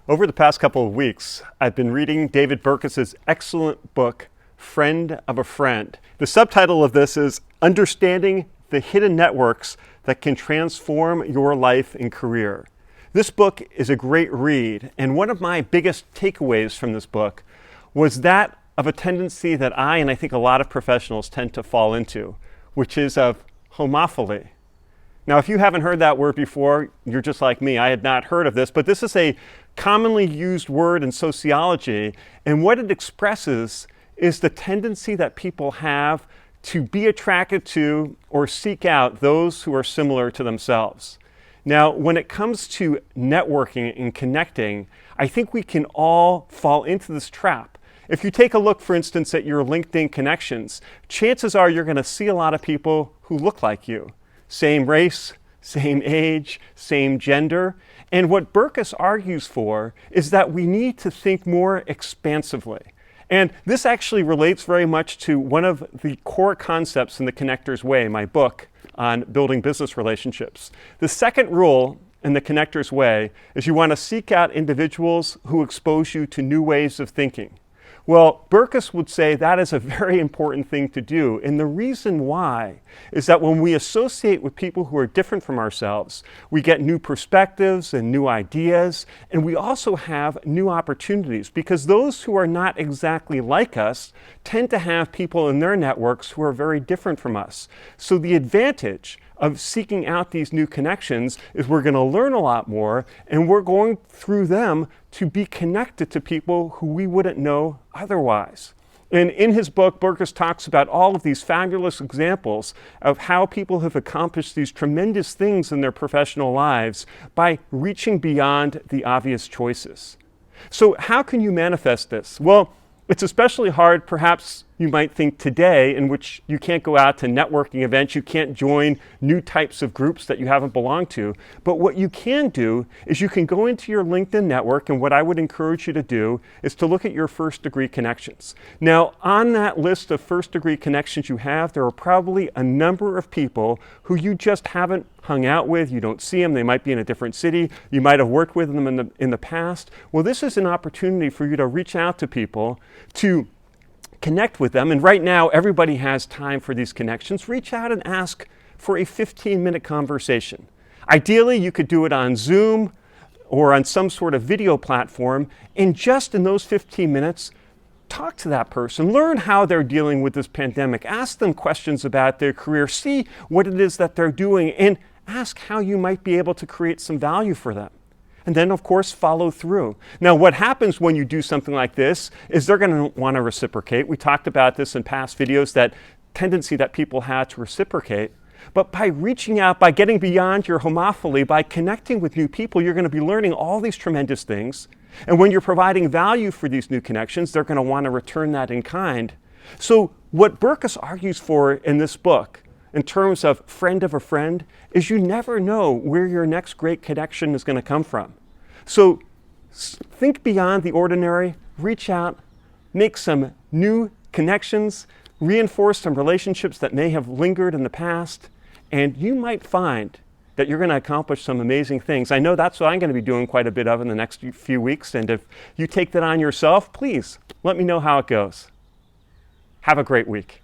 Over the past couple of weeks, I've been reading David Burkus's excellent book, Friend of a Friend. The subtitle of this is Understanding the Hidden Networks That Can Transform Your Life and Career. This book is a great read, and one of my biggest takeaways from this book was that of a tendency that I think a lot of professionals tend to fall into, which is of homophily. Now, if you haven't heard that word before, you're just like me. I had not heard of this, but this is a commonly used word in sociology, and what it expresses is the tendency that people have to be attracted to or seek out those who are similar to themselves. Now, when it comes to networking and connecting, I think we can all fall into this trap. If you take a look, for instance, at your LinkedIn connections, chances are you're going to see a lot of people who look like you. Same race, same age, same gender. And what Burkus argues for is that we need to think more expansively. And this actually relates very much to one of the core concepts in The Connector's Way, my book on building business relationships. The second rule in The Connector's Way is you want to seek out individuals who expose you to new ways of thinking. Well, Burkus would say that is a very important thing to do. And the reason why is that when we associate with people who are different from ourselves, we get new perspectives and new ideas, and we also have new opportunities because those who are not exactly like us tend to have people in their networks who are very different from us. So the advantage of seeking out these new connections is we're going to learn a lot more, and we're going through them to be connected to people who we wouldn't know otherwise. And in his book, Burkus talks about all of these fabulous examples of how people have accomplished these tremendous things in their professional lives by reaching beyond the obvious choices. So how can you manifest this? Well, it's especially hard, perhaps you might think today, in which you can't go out to networking events, you can't join new types of groups that you haven't belonged to. But what you can do is you can go into your LinkedIn network, and what I would encourage you to do is to look at your first degree connections. Now, on that list of first degree connections you have, there are probably a number of people who you just haven't hung out with, you don't see them, they might be in a different city, you might have worked with them in the past. Well, this is an opportunity for you to reach out to people, to connect with them, and right now everybody has time for these connections. Reach out and ask for a 15-minute conversation. Ideally, you could do it on Zoom or on some sort of video platform, and just in those 15 minutes, talk to that person, learn how they're dealing with this pandemic, ask them questions about their career, see what it is that they're doing, and ask how you might be able to create some value for them. And then, of course, follow through. Now, what happens when you do something like this is they're going to want to reciprocate. We talked about this in past videos, that tendency that people have to reciprocate. But by reaching out, by getting beyond your homophily, by connecting with new people, you're going to be learning all these tremendous things. And when you're providing value for these new connections, they're going to want to return that in kind. So what Burkus argues for in this book, in terms of friend of a friend, is you never know where your next great connection is going to come from. So think beyond the ordinary, reach out, make some new connections, reinforce some relationships that may have lingered in the past, and you might find that you're going to accomplish some amazing things. I know that's what I'm going to be doing quite a bit of in the next few weeks, and if you take that on yourself, please let me know how it goes. Have a great week.